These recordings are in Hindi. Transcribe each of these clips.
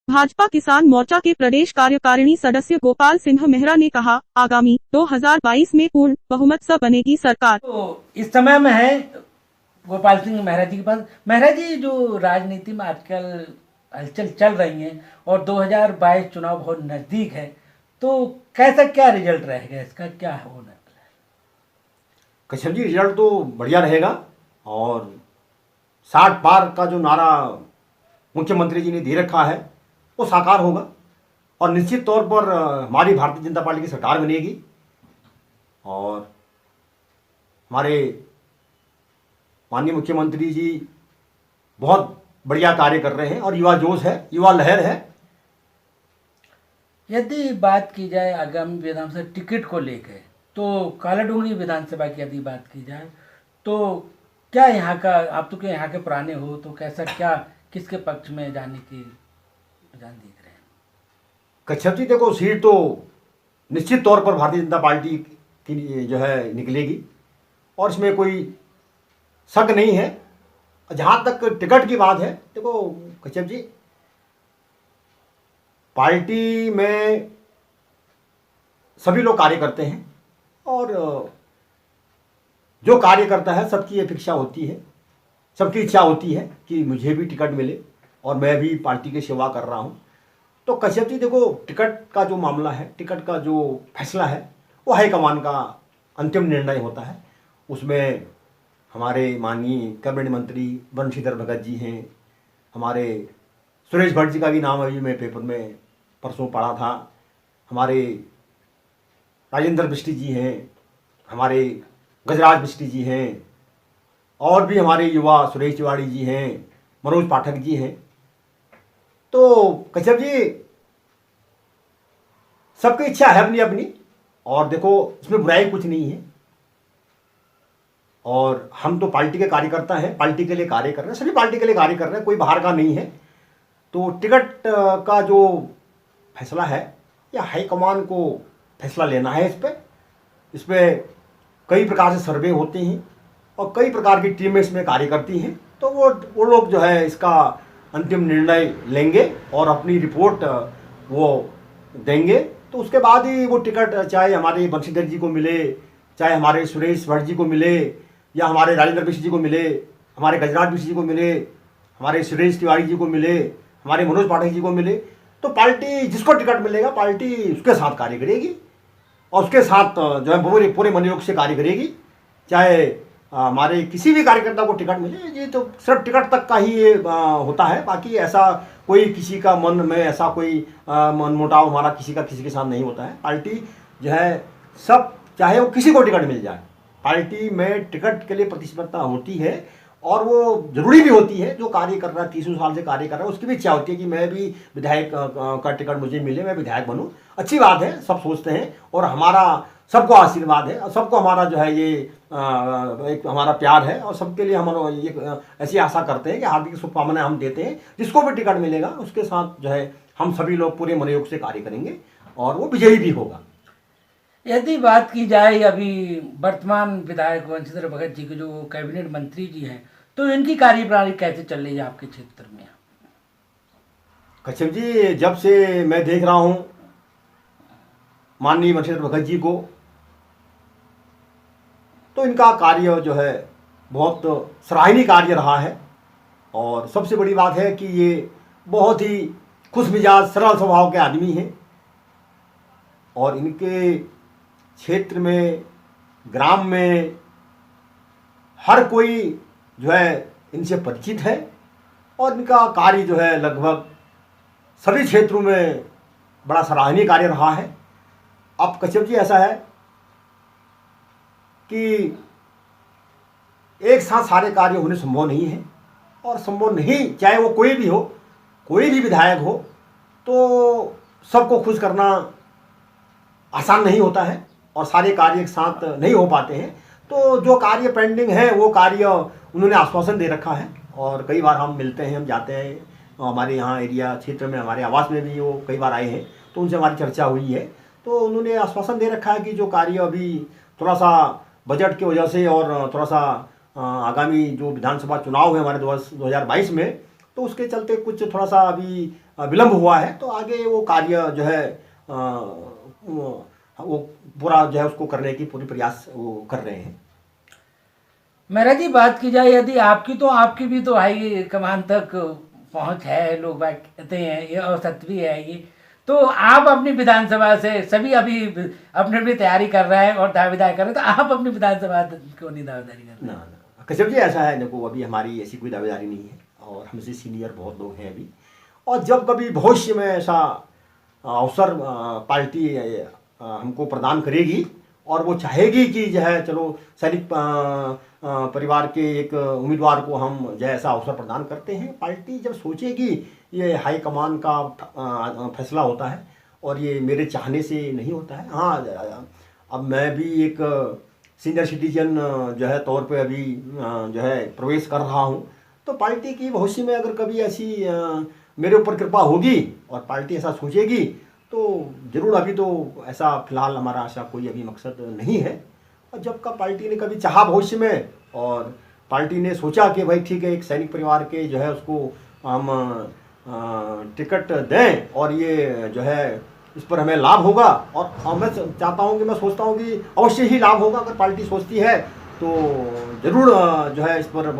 भाजपा किसान मोर्चा के प्रदेश कार्यकारिणी सदस्य गोपाल सिंह मेहरा ने कहा, आगामी 2022 में पूर्ण बहुमत से बनेगी सरकार। तो इस समय में है गोपाल सिंह मेहरा जी के पास। मेहरा जी, जो राजनीति में आजकल हलचल चल रही है और 2022 चुनाव बहुत नजदीक है, तो कैसा क्या रिजल्ट रहेगा, इसका क्या होना? कश्यप जी, रिजल्ट तो बढ़िया रहेगा और 60 पार का जो नारा मुख्यमंत्री जी ने दे रखा है वो साकार होगा और निश्चित तौर पर हमारी भारतीय जनता पार्टी की सरकार बनेगी और हमारे माननीय मुख्यमंत्री जी बहुत बढ़िया कार्य कर रहे हैं और युवा जोश है, युवा लहर है। यदि बात की जाए आगामी विधानसभा टिकट को लेकर, तो कालाडूंगरी विधानसभा की यदि बात की जाए तो क्या यहाँ का, आप तो क्या यहाँ के पुराने हो, तो कैसा क्या किसके पक्ष में जाने की रुझान देख रहे हैं? कश्यप जी, देखो, सीट तो निश्चित तौर पर भारतीय जनता पार्टी की जो है निकलेगी और इसमें कोई शक नहीं है। जहाँ तक टिकट की बात है, देखो कश्यप जी, पार्टी में सभी लोग कार्य करते हैं और जो कार्य करता है सबकी अपेक्षा होती है, सबकी इच्छा होती है कि मुझे भी टिकट मिले और मैं भी पार्टी की सेवा कर रहा हूँ। तो कश्यप जी, देखो, टिकट का जो मामला है, टिकट का जो फैसला है, वो हाईकमान का अंतिम निर्णय होता है। उसमें हमारे माननीय कैबिनेट मंत्री बंशीधर भगत जी हैं, हमारे सुरेश भट्ट जी का भी नाम अभी मैं पेपर में परसों पढ़ा था, हमारे राजेंद्र बिष्टी जी हैं, हमारे गजराज बिष्टी जी हैं और भी हमारे युवा सुरेश तिवारी जी हैं, मनोज पाठक जी हैं। तो कश्यप जी, सबकी इच्छा है अपनी अपनी और देखो इसमें बुराई कुछ नहीं है और हम तो पार्टी के कार्यकर्ता हैं, पार्टी के लिए कार्य कर रहे हैं, सभी पार्टी के लिए कार्य कर रहे हैं, कोई बाहर का नहीं है। तो टिकट का जो फैसला है या हाईकमान को फैसला लेना है इस पर कई प्रकार से सर्वे होते हैं और कई प्रकार की टीमें इसमें कार्य करती हैं। तो वो लोग जो है इसका अंतिम निर्णय लेंगे और अपनी रिपोर्ट वो देंगे। तो उसके बाद ही वो टिकट चाहे हमारे बंशीधर जी को मिले, चाहे हमारे सुरेश भट्ट जी को मिले या हमारे राजेंद्र बिष्ट जी को मिले, हमारे गजराज बिष्ट जी को मिले, हमारे सुरेश तिवारी जी को मिले, हमारे मनोज पाठक जी को मिले, तो पार्टी जिसको टिकट मिलेगा पार्टी उसके साथ कार्य करेगी और उसके साथ जो है पूरे मनोयोग से कार्य करेगी। चाहे हमारे किसी भी कार्यकर्ता को टिकट मिले, ये तो सिर्फ टिकट तक का ही ये होता है, बाकी ऐसा कोई किसी का मन में ऐसा कोई मनमुटाव हमारा किसी के साथ नहीं होता है। पार्टी जो है सब, चाहे वो किसी को टिकट मिल जाए, पार्टी में टिकट के लिए प्रतिस्पर्धा होती है और वो जरूरी भी होती है। जो कार्य कर रहा है, 30 साल से कार्य कर रहा है, उसकी भी इच्छा होती है कि मैं भी विधायक का टिकट मुझे मिले, मैं विधायक बनूं। अच्छी बात है, सब सोचते हैं और हमारा सबको आशीर्वाद है और सबको हमारा जो है ये एक हमारा प्यार है और सबके लिए हम ये ऐसी आशा करते हैं कि हार्दिक शुभकामनाएं हम देते हैं। जिसको भी टिकट मिलेगा उसके साथ जो है हम सभी लोग पूरे मनोयोग से कार्य करेंगे और वो विजयी भी होगा। यदि बात की जाए अभी वर्तमान विधायक बंशीधर भगत जी के जो कैबिनेट मंत्री जी हैं, तो इनकी कार्यप्रणाली कैसे चल रही है आपके क्षेत्र में? कश्यप जी, जब से मैं देख रहा हूं माननीय बंशीधर भगत जी को, तो इनका कार्य जो है बहुत सराहनीय कार्य रहा है और सबसे बड़ी बात है कि ये बहुत ही खुशमिजाज सरल स्वभाव के आदमी हैं और इनके क्षेत्र में, ग्राम में हर कोई जो है इनसे परिचित है और इनका कार्य जो है लगभग सभी क्षेत्रों में बड़ा सराहनीय कार्य रहा है। अब कश्यप जी, ऐसा है कि एक साथ सारे कार्य होने संभव नहीं है और संभव नहीं, चाहे वो कोई भी हो, कोई भी विधायक हो, तो सबको खुश करना आसान नहीं होता है और सारे कार्य एक साथ नहीं हो पाते हैं। तो जो कार्य पेंडिंग है वो कार्य उन्होंने आश्वासन दे रखा है और कई बार हम मिलते हैं, हम जाते हैं, हमारे यहाँ एरिया क्षेत्र में हमारे आवास में भी वो कई बार आए हैं, तो उनसे हमारी चर्चा हुई है। तो उन्होंने आश्वासन दे रखा है कि जो कार्य अभी थोड़ा सा बजट की वजह से और थोड़ा सा आगामी जो विधानसभा चुनाव है हमारे 2022 में, तो उसके चलते कुछ थोड़ा सा अभी विलम्ब हुआ है, तो आगे वो कार्य जो है वो पूरा जो है उसको करने की पूरी प्रयास वो कर रहे हैं। मेहरा जी, बात की जाए यदि आपकी भी तो हाई कमान तक पहुंच है, लोग बात कहते हैं ये औसत भी है ये, तो आप अपनी विधानसभा से सभी अभी अपने भी तैयारी कर रहे हैं और दावेदारी कर रहे हैं, तो आप अपनी विधानसभा क्यों नहीं दावेदारी कर रहे हैं? ना कश्यप जी, ऐसा है, देखो अभी हमारी ऐसी कोई दावेदारी नहीं है और हमसे सीनियर बहुत लोग हैं अभी, और जब कभी भविष्य में ऐसा अवसर पार्टी हमको प्रदान करेगी और वो चाहेगी कि जो है चलो सैनिक परिवार के एक उम्मीदवार को हम जो है ऐसा अवसर प्रदान करते हैं, पार्टी जब सोचेगी, ये हाईकमान का फैसला होता है और ये मेरे चाहने से नहीं होता है। हाँ, अब मैं भी एक सीनियर सिटीजन जो है तौर पे अभी जो है प्रवेश कर रहा हूँ, तो पार्टी की भविष्य में अगर कभी ऐसी मेरे ऊपर कृपा होगी और पार्टी ऐसा सोचेगी तो जरूर, अभी तो ऐसा फिलहाल हमारा ऐसा कोई अभी मकसद नहीं है। और जब का पार्टी ने कभी चाहा भविष्य में और पार्टी ने सोचा कि भाई ठीक है, एक सैनिक परिवार के जो है उसको हम टिकट दें और ये जो है इस पर हमें लाभ होगा, और मैं चाहता हूँ कि मैं सोचता हूँ कि अवश्य ही लाभ होगा। अगर पार्टी सोचती है तो ज़रूर जो है इस पर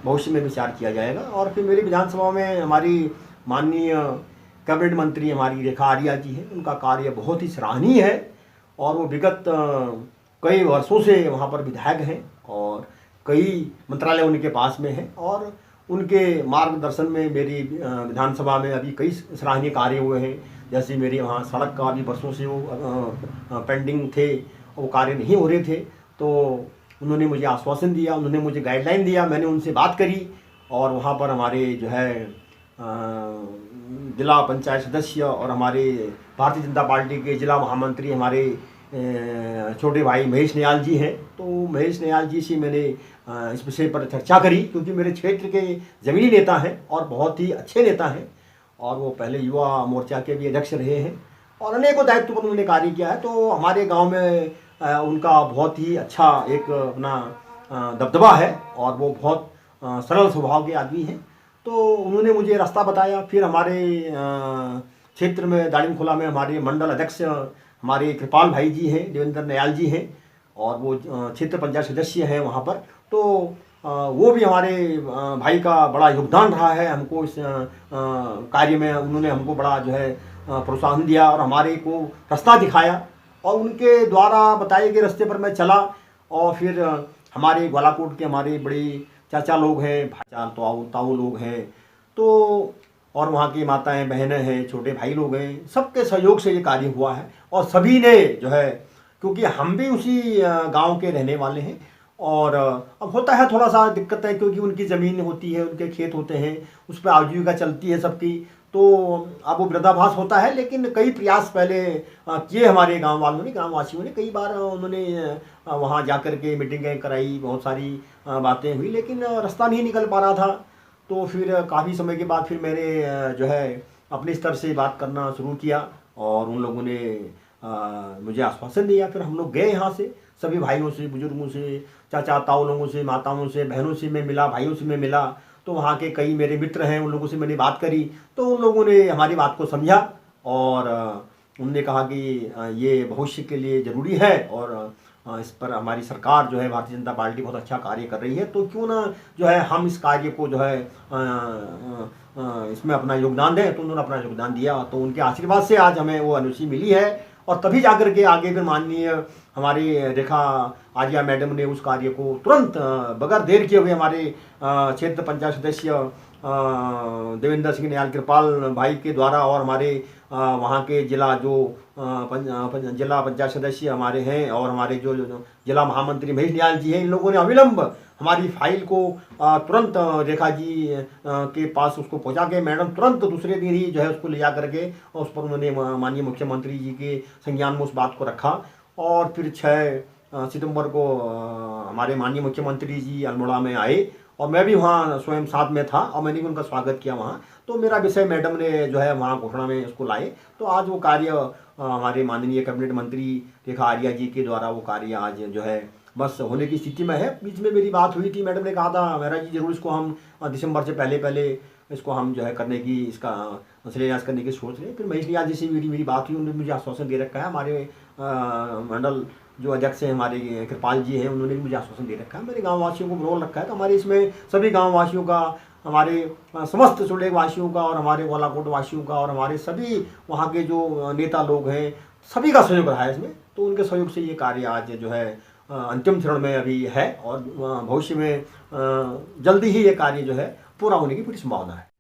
भविष्य में विचार किया जाएगा। और फिर मेरी विधानसभा में हमारी माननीय कैबिनेट मंत्री हमारी रेखा आर्या जी हैं, उनका कार्य बहुत ही सराहनीय है और वो विगत कई वर्षों से वहाँ पर विधायक हैं और कई मंत्रालय उनके पास में हैं, और उनके मार्गदर्शन में मेरी विधानसभा में अभी कई सराहनीय कार्य हुए हैं। जैसे मेरे वहाँ सड़क का भी वर्षों से वो पेंडिंग थे, वो कार्य नहीं हो रहे थे, तो उन्होंने मुझे आश्वासन दिया, उन्होंने मुझे गाइडलाइन दिया, मैंने उनसे बात करी और वहाँ पर हमारे जो है जिला पंचायत सदस्य और हमारे भारतीय जनता पार्टी के जिला महामंत्री हमारे छोटे भाई महेश नियाल जी हैं, तो महेश नियाल जी से मैंने इस विषय पर चर्चा करी, क्योंकि मेरे क्षेत्र के ज़मीनी नेता हैं और बहुत ही अच्छे नेता हैं और वो पहले युवा मोर्चा के भी अध्यक्ष रहे हैं और अनेकों दायित्व पर उन्होंने कार्य किया है। तो हमारे गांव में उनका बहुत ही अच्छा एक अपना दबदबा है और वो बहुत सरल स्वभाव के आदमी हैं। तो उन्होंने मुझे रास्ता बताया। फिर हमारे क्षेत्र में दाड़िमखोला में हमारे मंडल अध्यक्ष हमारे कृपाल भाई जी हैं, देवेंद्र नयाल जी हैं और वो क्षेत्र पंचायत सदस्य हैं वहाँ पर। तो वो भी हमारे भाई का बड़ा योगदान रहा है हमको इस कार्य में। उन्होंने हमको बड़ा जो है प्रोत्साहन दिया और हमारे को रास्ता दिखाया और उनके द्वारा बताए गए रास्ते पर मैं चला। और फिर हमारे ग्वालाकोट के हमारे बड़े चाचा लोग हैं, भाईचार ताऊ लोग हैं, तो और वहाँ की माताएं बहनें हैं, छोटे भाई लोग हैं, सबके सहयोग से ये कार्य हुआ है। और सभी ने जो है, क्योंकि हम भी उसी गांव के रहने वाले हैं और अब होता है थोड़ा सा दिक्कत है, क्योंकि उनकी ज़मीन होती है, उनके खेत होते हैं, उस पर आजीविका चलती है सबकी, तो अब वो वृद्धाभास होता है। लेकिन कई प्रयास पहले किए हमारे गांव वालों ने, ग्रामवासियों ने, कई बार उन्होंने वहाँ जा कर के मीटिंगें कराई, बहुत सारी बातें हुई, लेकिन रास्ता नहीं निकल पा रहा था। तो फिर काफ़ी समय के बाद फिर मैंने जो है अपने स्तर से बात करना शुरू किया और उन लोगों ने मुझे आश्वासन दिया। फिर हम लोग गए यहाँ से, सभी भाइयों से, बुजुर्गों से, चाचा ताऊ लोगों से, माताओं से, बहनों से मैं मिला, भाइयों से मैं मिला। तो वहाँ के कई मेरे मित्र हैं, उन लोगों से मैंने बात करी, तो उन लोगों ने हमारी बात को समझा और उन्होंने कहा कि ये भविष्य के लिए ज़रूरी है और इस पर हमारी सरकार जो है भारतीय जनता पार्टी बहुत अच्छा कार्य कर रही है, तो क्यों ना जो है हम इस कार्य को जो है इसमें अपना योगदान दें। तो उन्होंने अपना योगदान दिया, तो उनके आशीर्वाद से आज हमें वो अनुसूची मिली है और तभी जाकर के आगे फिर माननीय हमारी रेखा आर्या मैडम ने उस कार्य को तुरंत बगैर देर किए हुए हमारे क्षेत्र पंचायत सदस्य देवेंद्र सिंह नयाल कृपाल भाई के द्वारा और हमारे वहाँ के जिला जो जिला पंचायत सदस्य हमारे हैं और हमारे जो जिला महामंत्री महेश नियाल जी हैं, इन लोगों ने अविलंब हमारी फाइल को तुरंत रेखा जी के पास उसको पहुंचा के मैडम तुरंत दूसरे दिन ही जो है उसको ले जा करके और उस पर उन्होंने माननीय मुख्यमंत्री जी के संज्ञान में उस बात को रखा। और फिर 6 सितंबर को हमारे माननीय मुख्यमंत्री जी अल्मोड़ा में आए और मैं भी वहाँ स्वयं साथ में था और मैंने भी उनका स्वागत किया वहाँ। तो मेरा विषय मैडम ने जो है वहाँ घोषणा में उसको लाए, तो आज वो कार्य हमारे माननीय कैबिनेट मंत्री रेखा आर्या जी के द्वारा वो कार्य आज जो है बस होने की स्थिति में है। बीच में मेरी बात हुई थी, मैडम ने कहा था मेहरा जी जरूर इसको हम दिसंबर से पहले इसको हम जो है करने की इसका शिलान्यास करने की सोच रहे हैं। फिर महेश नियाज जी से मेरी बात हुई, उन्होंने मुझे आश्वासन दे रखा है। हमारे मंडल जो अध्यक्ष हैं हमारे कृपाल जी हैं, उन्होंने भी मुझे आश्वासन दे रखा है। मेरे गाँव वासियों को रोल रखा है। तो हमारे इसमें सभी गाँव वासियों का, हमारे समस्त सुरलेग वासियों का और हमारे गोलाकोट वासियों का और हमारे सभी वहाँ के जो नेता लोग हैं, सभी का सहयोग रहा है इसमें। तो उनके सहयोग से ये कार्य आज जो है अंतिम चरण में अभी है और भविष्य में जल्दी ही ये कार्य जो है पूरा होने की पूरी संभावना है।